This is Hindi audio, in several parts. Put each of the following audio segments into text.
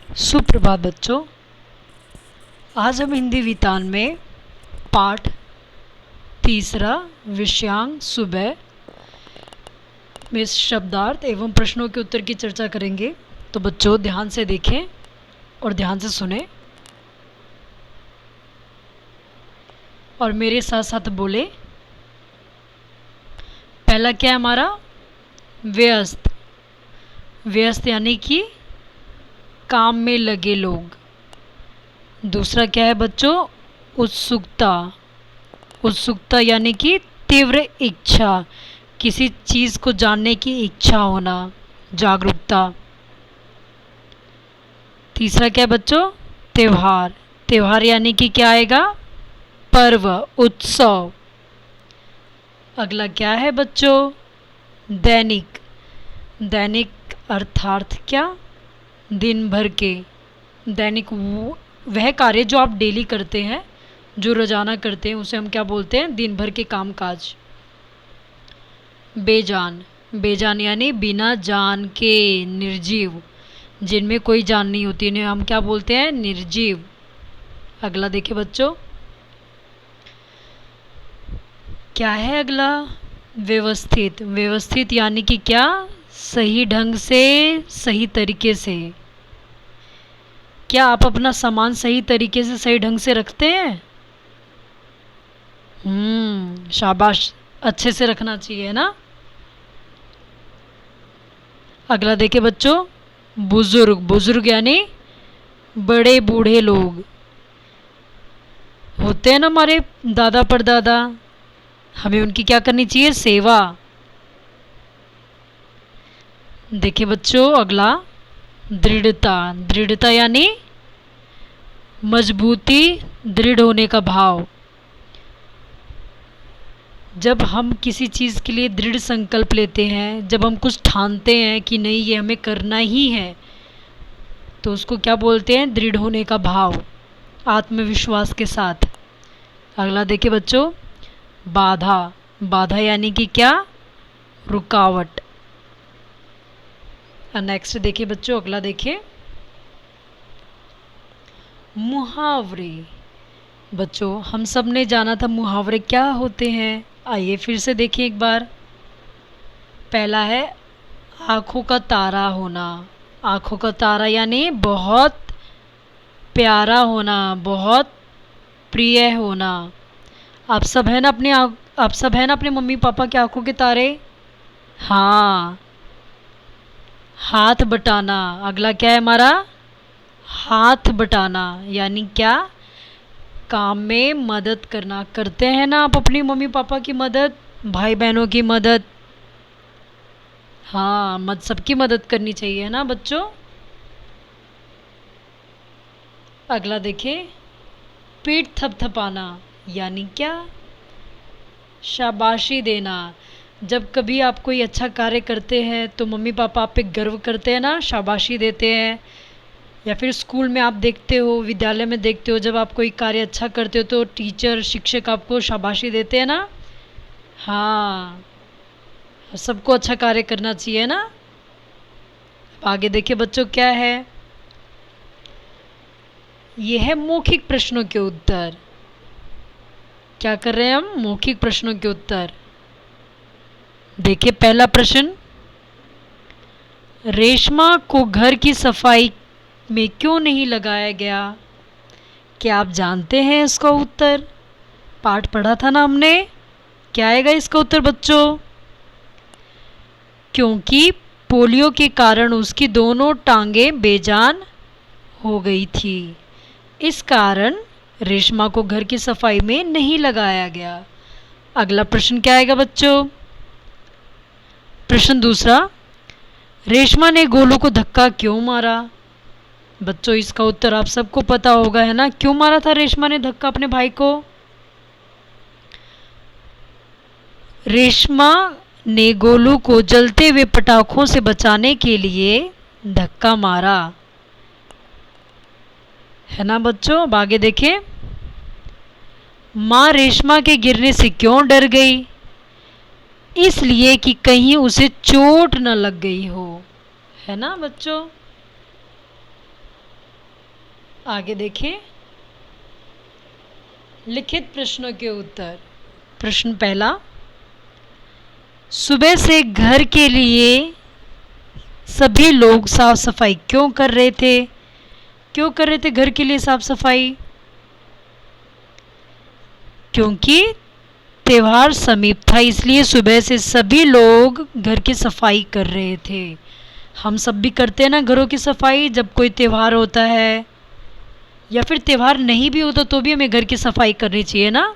सुप्रभात बच्चों। आज हम हिंदी वितान में पाठ तीसरा विषयांक सुबह में शब्दार्थ एवं प्रश्नों के उत्तर की चर्चा करेंगे। तो बच्चों ध्यान से देखें और ध्यान से सुने और मेरे साथ साथ बोले। पहला क्या है हमारा? व्यस्त। व्यस्त यानी कि काम में लगे लोग। दूसरा क्या है बच्चों? उत्सुकता। उत्सुकता यानी कि तीव्र इच्छा, किसी चीज़ को जानने की इच्छा होना, जागरूकता। तीसरा क्या है बच्चों? त्योहार। त्योहार यानी कि क्या आएगा? पर्व, उत्सव। अगला क्या है बच्चों? दैनिक। दैनिक अर्थात क्या? दिन भर के। दैनिक वह कार्य जो आप डेली करते हैं, जो रोजाना करते हैं, उसे हम क्या बोलते हैं? दिन भर के काम काज। बेजान। बेजान यानी बिना जान के, निर्जीव, जिनमें कोई जान नहीं होती, इन्हें हम क्या बोलते हैं? निर्जीव। अगला देखिए बच्चों, क्या है अगला? व्यवस्थित। व्यवस्थित यानी कि क्या? सही ढंग से, सही तरीके से। क्या आप अपना सामान सही तरीके से, सही ढंग से रखते हैं? शाबाश, अच्छे से रखना चाहिए ना। अगला देखिए बच्चों, बुजुर्ग। बुजुर्ग यानी बड़े बूढ़े लोग होते हैं ना, हमारे दादा परदादा। हमें उनकी क्या करनी चाहिए? सेवा। देखिए बच्चों अगला, दृढ़ता। दृढ़ता यानी मजबूती, दृढ़ होने का भाव। जब हम किसी चीज़ के लिए दृढ़ संकल्प लेते हैं, जब हम कुछ ठानते हैं कि नहीं ये हमें करना ही है, तो उसको क्या बोलते हैं? दृढ़ होने का भाव, आत्मविश्वास के साथ। अगला देखिए बच्चों, बाधा। बाधा यानी कि क्या? रुकावट। नेक्स्ट देखिए बच्चों, अगला देखिए, मुहावरे। बच्चों हम सब ने जाना था मुहावरे क्या होते हैं। आइए फिर से देखिए एक बार। पहला है आँखों का तारा होना। आँखों का तारा यानी बहुत प्यारा होना, बहुत प्रिय होना। आप सब है ना आप सब है ना अपने मम्मी पापा के आँखों के तारे? हाँ। हाथ बटाना। अगला क्या है हमारा? हाथ बटाना यानी क्या? काम में मदद करना। करते हैं ना आप अपनी मम्मी पापा की मदद, भाई बहनों की मदद? हाँ, सबकी मदद करनी चाहिए ना बच्चों। अगला देखिए, पीठ थपथपाना यानी क्या? शाबाशी देना। जब कभी आप कोई अच्छा कार्य करते हैं तो मम्मी पापा आप पे गर्व करते हैं ना, शाबाशी देते हैं। या फिर स्कूल में आप देखते हो, विद्यालय में देखते हो, जब आप कोई कार्य अच्छा करते हो तो टीचर, शिक्षक आपको शाबाशी देते हैं ना। हाँ, सबको अच्छा कार्य करना चाहिए ना। आगे देखिए बच्चों, क्या है? यह है मौखिक प्रश्नों के उत्तर। क्या कर रहे हैं हम? मौखिक प्रश्नों के उत्तर। देखिए पहला प्रश्न, रेशमा को घर की सफाई में क्यों नहीं लगाया गया? क्या आप जानते हैं इसका उत्तर? पाठ पढ़ा था ना हमने। क्या आएगा इसका उत्तर बच्चों? क्योंकि पोलियो के कारण उसकी दोनों टांगें बेजान हो गई थी। इस कारण रेशमा को घर की सफाई में नहीं लगाया गया। अगला प्रश्न क्या आएगा बच्चों? प्रश्न दूसरा, रेशमा ने गोलू को धक्का क्यों मारा? बच्चों इसका उत्तर आप सबको पता होगा है ना। क्यों मारा था रेशमा ने धक्का अपने भाई को? रेशमा ने गोलू को जलते हुए पटाखों से बचाने के लिए धक्का मारा है ना बच्चों। अब आगे देखें, माँ रेशमा के गिरने से क्यों डर गई? इसलिए कि कहीं उसे चोट न लग गई हो, है ना बच्चों। आगे देखें लिखित प्रश्नों के उत्तर। प्रश्न पहला, सुबह से घर के लिए सभी लोग साफ सफाई क्यों कर रहे थे? क्यों कर रहे थे घर के लिए साफ सफाई? क्योंकि त्योहार समीप था, इसलिए सुबह से सभी लोग घर की सफाई कर रहे थे। हम सब भी करते हैं ना घरों की सफाई जब कोई त्योहार होता है, या फिर त्योहार नहीं भी होता तो भी हमें घर की सफाई करनी चाहिए ना।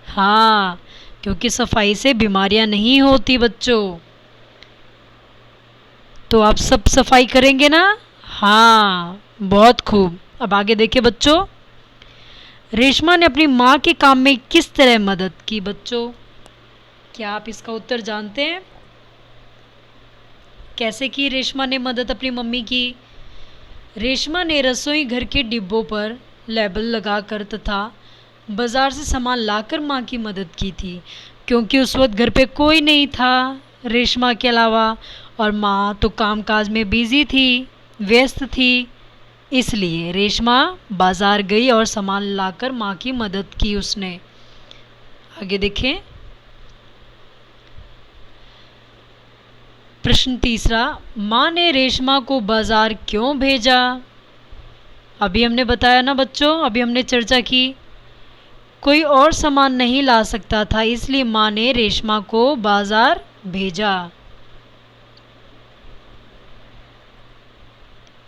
हाँ, क्योंकि सफाई से बीमारियां नहीं होती बच्चों। तो आप सब सफाई करेंगे ना? हाँ, बहुत खूब। अब आगे देखिए बच्चों, रेशमा ने अपनी माँ के काम में किस तरह मदद की? बच्चों, क्या आप इसका उत्तर जानते हैं? कैसे की रेशमा ने मदद अपनी मम्मी की? रेशमा ने रसोई घर के डिब्बों पर लेबल लगाकर तथा बाजार से सामान लाकर माँ की मदद की थी, क्योंकि उस वक्त घर पे कोई नहीं था रेशमा के अलावा, और माँ तो कामकाज में बिजी थी, व्यस्त थी। इसलिए रेशमा बाजार गई और सामान लाकर माँ की मदद की उसने। आगे देखें प्रश्न तीसरा, माँ ने रेशमा को बाजार क्यों भेजा? अभी हमने बताया ना बच्चों, अभी हमने चर्चा की, कोई और सामान नहीं ला सकता था, इसलिए माँ ने रेशमा को बाजार भेजा।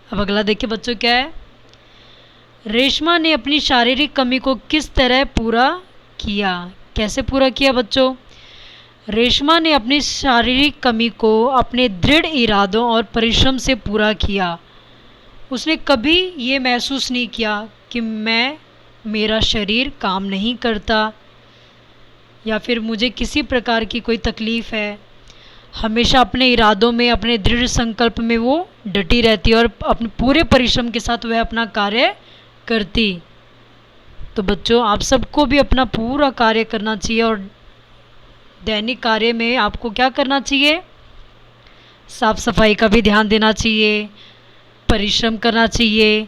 अब अगला देखिए बच्चों क्या है, रेशमा ने अपनी शारीरिक कमी को किस तरह पूरा किया? कैसे पूरा किया बच्चों? रेशमा ने अपनी शारीरिक कमी को अपने दृढ़ इरादों और परिश्रम से पूरा किया। उसने कभी ये महसूस नहीं किया कि मेरा शरीर काम नहीं करता या फिर मुझे किसी प्रकार की कोई तकलीफ़ है। हमेशा अपने इरादों में, अपने दृढ़ संकल्प में वो डटी रहती और अपने पूरे परिश्रम के साथ वह अपना कार्य करती। तो बच्चों, आप सबको भी अपना पूरा कार्य करना चाहिए और दैनिक कार्य में आपको क्या करना चाहिए? साफ सफाई का भी ध्यान देना चाहिए, परिश्रम करना चाहिए।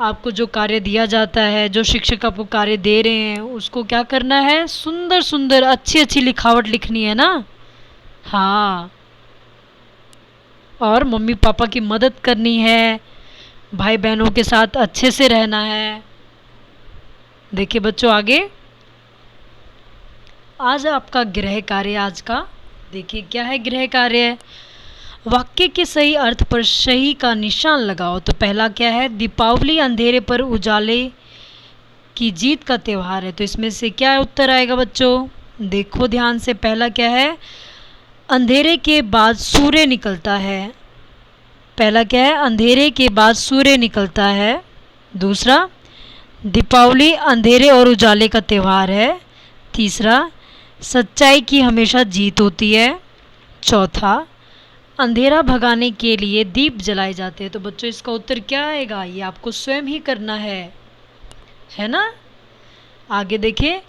आपको जो कार्य दिया जाता है, जो शिक्षक आपको कार्य दे रहे हैं, उसको क्या करना है? सुंदर सुंदर अच्छी अच्छी लिखावट लिखनी है ना। हाँ, और मम्मी पापा की मदद करनी है, भाई बहनों के साथ अच्छे से रहना है। देखिए बच्चों आगे, आज आपका गृह कार्य आज का देखिए क्या है। गृह कार्य, वाक्य के सही अर्थ पर सही का निशान लगाओ। तो पहला क्या है? दीपावली अंधेरे पर उजाले की जीत का त्यौहार है। तो इसमें से क्या उत्तर आएगा बच्चों? देखो ध्यान से, पहला क्या है? अंधेरे के बाद सूर्य निकलता है। पहला क्या है? अंधेरे के बाद सूर्य निकलता है। दूसरा, दीपावली अंधेरे और उजाले का त्यौहार है। तीसरा, सच्चाई की हमेशा जीत होती है। चौथा, अंधेरा भगाने के लिए दीप जलाए जाते हैं। तो बच्चों इसका उत्तर क्या आएगा? ये आपको स्वयं ही करना है ना। आगे देखिए,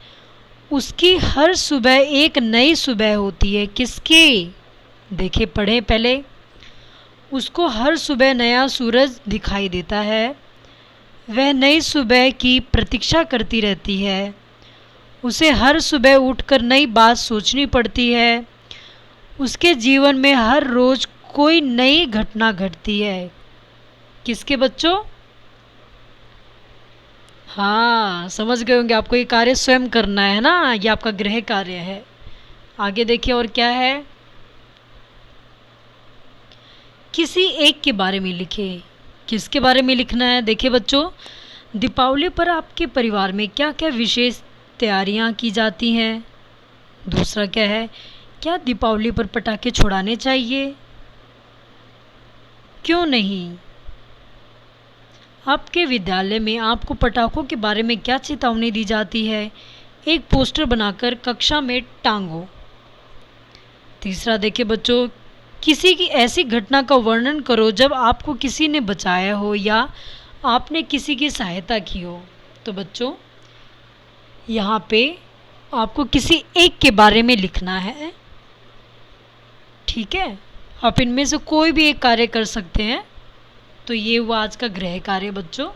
उसकी हर सुबह एक नई सुबह होती है। किसकी? देखिए पढ़ें पहले। उसको हर सुबह नया सूरज दिखाई देता है, वह नई सुबह की प्रतीक्षा करती रहती है। उसे हर सुबह उठकर नई बात सोचनी पड़ती है। उसके जीवन में हर रोज कोई नई घटना घटती है। किसके बच्चों? हाँ, समझ गए होंगे, आपको ये कार्य स्वयं करना है ना, ये आपका गृह कार्य है। आगे देखिए और क्या है, किसी एक के बारे में लिखे। किसके बारे में लिखना है? देखिए बच्चों, दीपावली पर आपके परिवार में क्या क्या विशेष तैयारियां की जाती हैं। दूसरा क्या है, क्या दीपावली पर पटाखे छुड़ाने चाहिए? क्यों नहीं? आपके विद्यालय में आपको पटाखों के बारे में क्या चेतावनी दी जाती है? एक पोस्टर बनाकर कक्षा में टांगो। तीसरा देखिए बच्चों, किसी की ऐसी घटना का वर्णन करो जब आपको किसी ने बचाया हो या आपने किसी की सहायता की हो। तो बच्चों यहाँ पे आपको किसी एक के बारे में लिखना है, ठीक है। आप इनमें से कोई भी एक कार्य कर सकते हैं। तो ये हुआ आज का गृह कार्य बच्चों।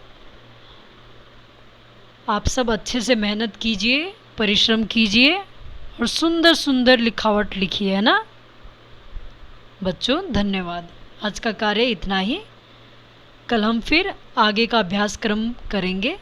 आप सब अच्छे से मेहनत कीजिए, परिश्रम कीजिए और सुंदर सुंदर लिखावट लिखिए, है ना बच्चों। धन्यवाद। आज का कार्य इतना ही। कल हम फिर आगे का अभ्यास क्रम करेंगे।